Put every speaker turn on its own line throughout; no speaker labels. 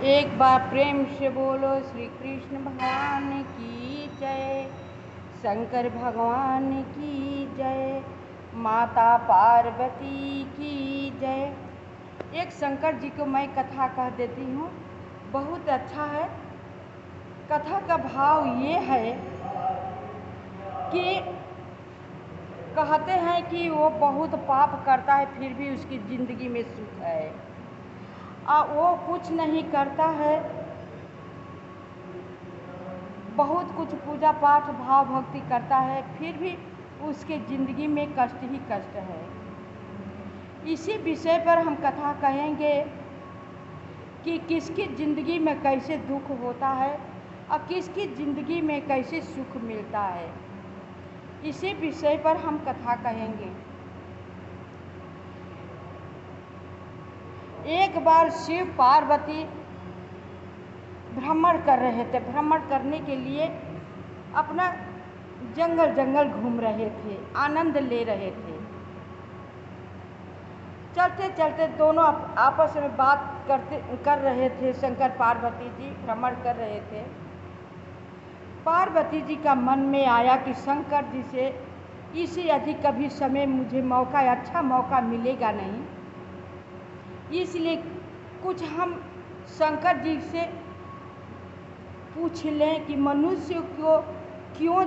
एक बार प्रेम से बोलो श्री कृष्ण भगवान की जय, शंकर भगवान की जय, माता पार्वती की जय। एक शंकर जी को मैं कथा कह देती हूँ, बहुत अच्छा है। कथा का भाव ये है कि कहते हैं कि वो बहुत पाप करता है फिर भी उसकी ज़िंदगी में सुख है। वो कुछ नहीं करता है, बहुत कुछ पूजा पाठ भाव भक्ति करता है फिर भी उसके ज़िंदगी में कष्ट ही कष्ट है। इसी विषय पर हम कथा कहेंगे कि किसकी ज़िंदगी में कैसे दुख होता है और किसकी ज़िंदगी में कैसे सुख मिलता है। इसी विषय पर हम कथा कहेंगे। एक बार शिव पार्वती भ्रमण कर रहे थे। भ्रमण करने के लिए अपना जंगल घूम रहे थे, आनंद ले रहे थे। चलते चलते दोनों आपस में बात कर रहे थे। शंकर पार्वती जी भ्रमण कर रहे थे। पार्वती जी का मन में आया कि शंकर जी से इससे अधिक कभी समय मुझे अच्छा मौका मिलेगा नहीं, इसलिए कुछ हम शंकर जी से पूछ लें कि मनुष्य को क्यों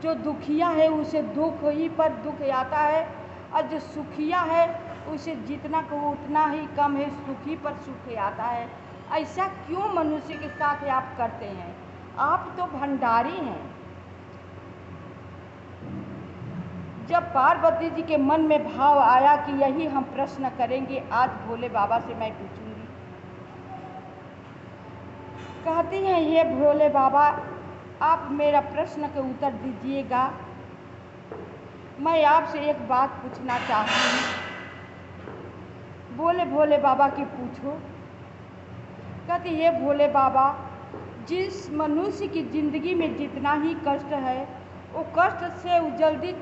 जो दुखिया है उसे दुख ही पर दुख आता है और जो सुखिया है उसे जितना कहो उतना ही कम है, सुखी पर सुख आता है। ऐसा क्यों मनुष्य के साथ आप करते हैं? आप तो भंडारी हैं। जब पार्वती जी के मन में भाव आया कि यही हम प्रश्न करेंगे, आज भोले बाबा से मैं पूछूंगी। कहती हैं, ये भोले बाबा आप मेरा प्रश्न के उत्तर दीजिएगा। मैं आपसे एक बात पूछना चाहती हूँ। बोले भोले बाबा की पूछो। कहती ये भोले बाबा, जिस मनुष्य की ज़िंदगी में जितना ही कष्ट है वो कष्ट से वो जल्दी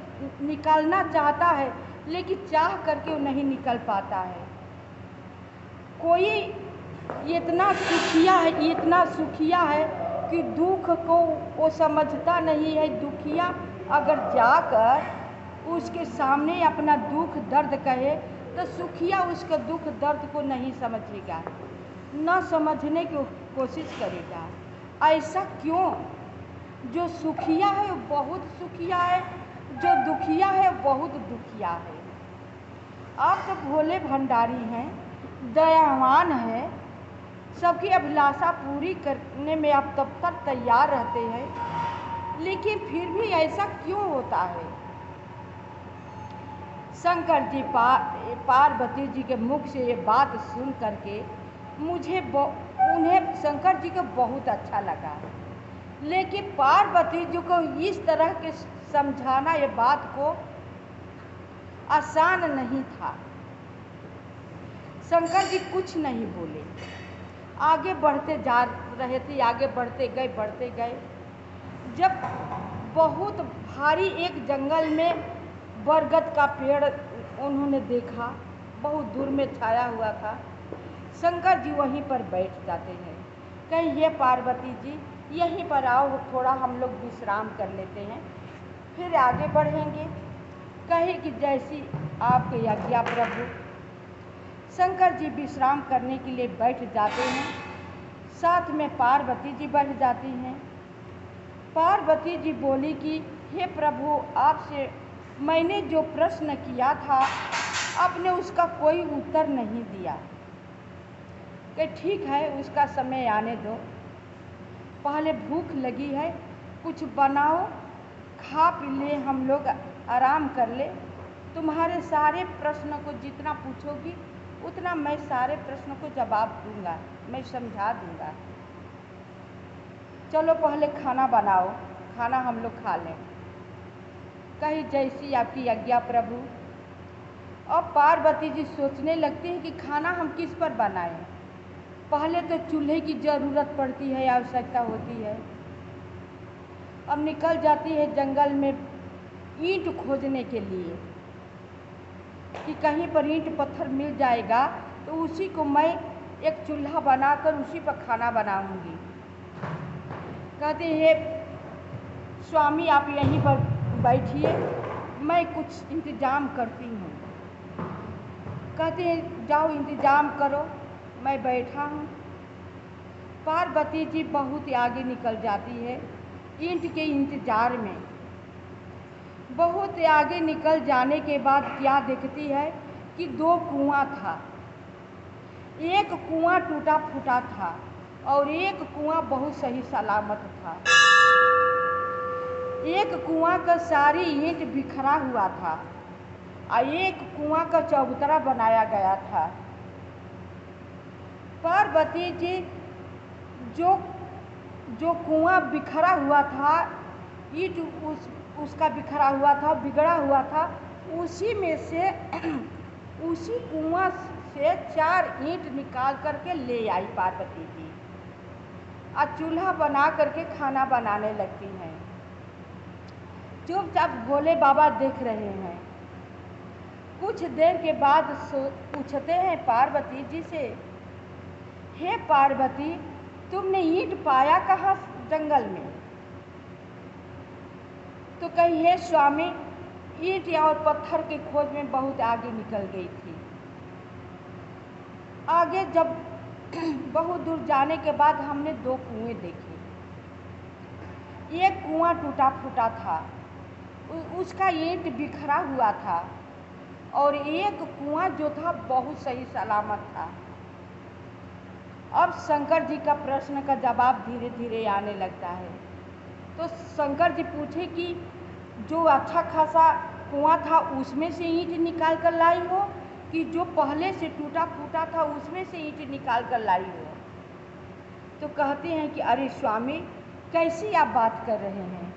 निकालना चाहता है, लेकिन चाह करके वो नहीं निकल पाता है। कोई इतना सुखिया है कि दुख को वो समझता नहीं है। दुखिया अगर जाकर उसके सामने अपना दुख दर्द कहे तो सुखिया उसका दुख दर्द को नहीं समझेगा, न समझने की कोशिश करेगा। ऐसा क्यों? जो सुखिया है वो बहुत सुखिया है, जो दुखिया है वो बहुत दुखिया है। आप तो भोले भंडारी हैं, दयावान हैं, सबकी अभिलाषा पूरी करने में आप तब तक तैयार रहते हैं, लेकिन फिर भी ऐसा क्यों होता है? शंकर जी पार्वती जी के मुख से ये बात सुन करके उन्हें शंकर जी को बहुत अच्छा लगा, लेकिन पार्वती जी को इस तरह के समझाना ये बात को आसान नहीं था। शंकर जी कुछ नहीं बोले, आगे बढ़ते जा रहे थे। आगे बढ़ते गए। जब बहुत भारी एक जंगल में बरगद का पेड़ उन्होंने देखा, बहुत दूर में छाया हुआ था। शंकर जी वहीं पर बैठ जाते हैं। कहीं ये पार्वती जी यहीं पर आओ, थोड़ा हम लोग विश्राम कर लेते हैं, फिर आगे बढ़ेंगे। कहे कि जैसी आपकी आज्ञा प्रभु। शंकर जी विश्राम करने के लिए बैठ जाते हैं, साथ में पार्वती जी बैठ जाती हैं। पार्वती जी बोली कि हे प्रभु, आपसे मैंने जो प्रश्न किया था आपने उसका कोई उत्तर नहीं दिया। कि ठीक है, उसका समय आने दो, पहले भूख लगी है, कुछ बनाओ, खा पी ले, हम लोग आराम कर ले। तुम्हारे सारे प्रश्न को जितना पूछोगी उतना मैं सारे प्रश्नों को जवाब दूंगा, मैं समझा दूंगा। चलो पहले खाना बनाओ, खाना हम लोग खा लें। कही जैसी आपकी आज्ञा प्रभु। अब पार्वती जी सोचने लगती हैं कि खाना हम किस पर बनाएं। पहले तो चूल्हे की ज़रूरत पड़ती है, आवश्यकता होती है। अब निकल जाती है जंगल में ईंट खोजने के लिए कि कहीं पर ईंट पत्थर मिल जाएगा तो उसी को मैं एक चूल्हा बनाकर उसी पर खाना बनाऊंगी। कहते हे स्वामी आप यहीं पर बैठिए, मैं कुछ इंतज़ाम करती हूँ। कहते हैं जाओ इंतज़ाम करो, मैं बैठा हूँ। पार्वती जी बहुत आगे निकल जाती है ईंट के इंतज़ार में। बहुत आगे निकल जाने के बाद क्या देखती है कि 2 कुआं था। एक कुआं टूटा फूटा था और एक कुआं बहुत सही सलामत था। एक कुआं का सारी ईंट बिखरा हुआ था और एक कुआं का चबूतरा बनाया गया था। पार्वती जी जो कुआं बिखरा हुआ था, ईंट उसका बिखरा हुआ था, बिगड़ा हुआ था, उसी में से उसी कुआं से 4 ईंट निकाल करके ले आई पार्वती जी और चूल्हा बना करके खाना बनाने लगती हैं। चुपचाप भोले बाबा देख रहे हैं। कुछ देर के बाद पूछते हैं पार्वती जी से, हे पार्वती तुमने ईंट पाया कहाँ जंगल में? तो कही हे स्वामी ईंट और पत्थर की खोज में बहुत आगे निकल गई थी। आगे जब बहुत दूर जाने के बाद हमने 2 कुएं देखे। एक कुआं टूटा फूटा था, उसका ईंट बिखरा हुआ था और एक कुआं जो था बहुत सही सलामत था। अब शंकर जी का प्रश्न का जवाब धीरे धीरे आने लगता है। तो शंकर जी पूछे कि जो अच्छा खासा कुआं था उसमें से ईंट निकाल कर लाई हो कि जो पहले से टूटा फूटा था उसमें से ईंट निकाल कर लाई हो? तो कहते हैं कि अरे स्वामी कैसी आप बात कर रहे हैं?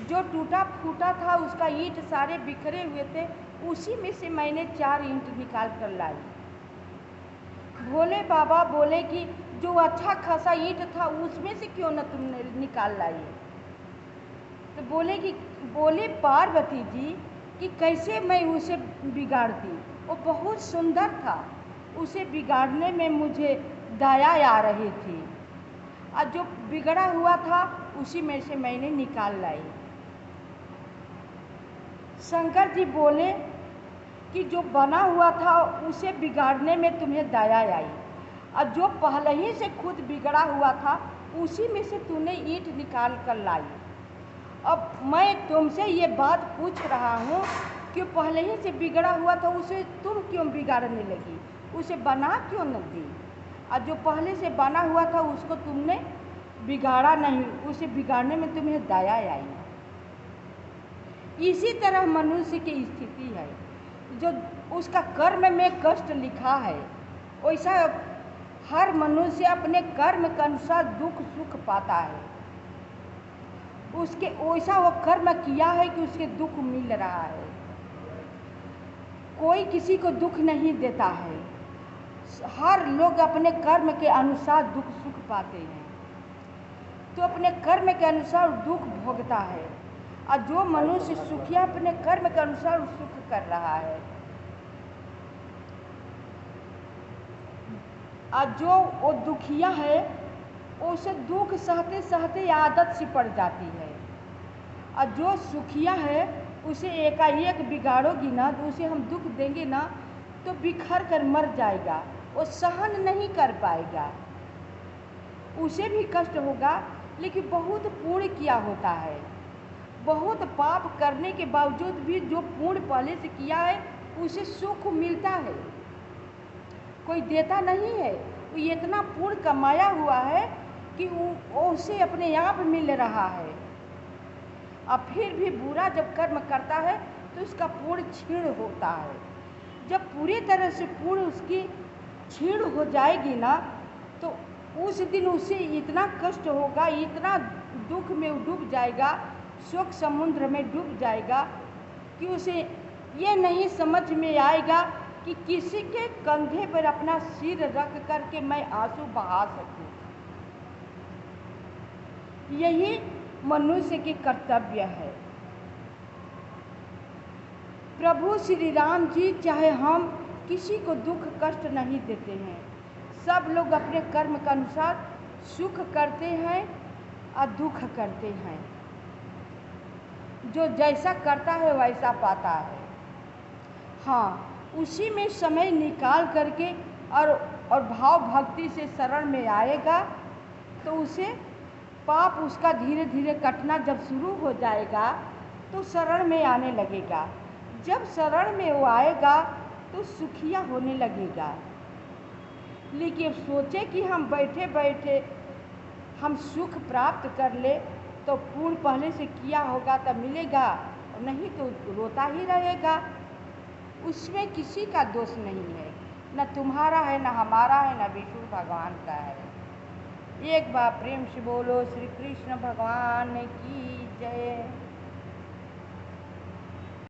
जो टूटा फूटा था उसका ईंट सारे बिखरे हुए थे, उसी में से मैंने 4 ईंट निकाल कर लाई। भोले बाबा बोले कि जो अच्छा खासा ईंट था उसमें से क्यों न तुमने निकाल लाई? तो बोले पार्वती जी कि कैसे मैं उसे बिगाड़ती, वो बहुत सुंदर था, उसे बिगाड़ने में मुझे दया आ रही थी और जो बिगड़ा हुआ था उसी में से मैंने निकाल लाई। शंकर जी बोले कि जो बना हुआ था उसे बिगाड़ने में तुम्हें दया आई और जो पहले ही से खुद बिगड़ा हुआ था उसी में से तूने ईंट निकाल कर लाई। अब मैं तुमसे ये बात पूछ रहा हूँ कि पहले ही से बिगड़ा हुआ था उसे तुम क्यों बिगाड़ने लगी, उसे बना क्यों न दी? और जो पहले से बना हुआ था उसको तुमने बिगाड़ा नहीं, उसे बिगाड़ने में तुम्हें दया आई। इसी तरह मनुष्य की स्थिति है, जो उसका कर्म में कष्ट लिखा है वैसा हर मनुष्य अपने कर्म के अनुसार दुख सुख पाता है। उसके वैसा वो कर्म किया है कि उसके दुख मिल रहा है। कोई किसी को दुख नहीं देता है, हर लोग अपने कर्म के अनुसार दुख सुख पाते हैं। तो अपने कर्म के अनुसार दुख भोगता है और जो मनुष्य सुखिया अपने कर्म के अनुसार सुख कर रहा है। और जो वो दुखिया है उसे दुख सहते सहते आदत सी पड़ जाती है और जो सुखिया है उसे एकाएक बिगाड़ोगी ना तो उसे हम दुख देंगे ना तो बिखर कर मर जाएगा, वो सहन नहीं कर पाएगा, उसे भी कष्ट होगा। लेकिन बहुत पुण्य किया होता है, बहुत पाप करने के बावजूद भी जो पुण्य पहले से किया है उसे सुख मिलता है, कोई देता नहीं है। वो इतना पुण्य कमाया हुआ है कि उसे अपने आप मिल रहा है। अब फिर भी बुरा जब कर्म करता है तो उसका पुण्य क्षीण होता है। जब पूरी तरह से पुण्य उसकी क्षीण हो जाएगी ना तो उस दिन उसे इतना कष्ट होगा, इतना दुख में डूब जाएगा, शोक समुद्र में डूब जाएगा कि उसे ये नहीं समझ में आएगा कि किसी के कंधे पर अपना सिर रख करके मैं आंसू बहा सकूं। यही मनुष्य की कर्तव्य है। प्रभु श्री राम जी चाहे हम किसी को दुख कष्ट नहीं देते हैं, सब लोग अपने कर्म के अनुसार सुख करते हैं और दुख करते हैं। जो जैसा करता है वैसा पाता है। हाँ, उसी में समय निकाल करके और भाव भक्ति से शरण में आएगा तो उसे पाप उसका धीरे धीरे कटना जब शुरू हो जाएगा तो शरण में आने लगेगा। जब शरण में वो आएगा तो सुखिया होने लगेगा। लेकिन सोचे कि हम बैठे बैठे हम सुख प्राप्त कर ले तो पुण्य पहले से किया होगा तब मिलेगा, नहीं तो रोता ही रहेगा। उसमें किसी का दोष नहीं है, न तुम्हारा है, न हमारा है, न विष्णु भगवान का है। एक बार प्रेम से बोलो श्री कृष्ण भगवान की जय।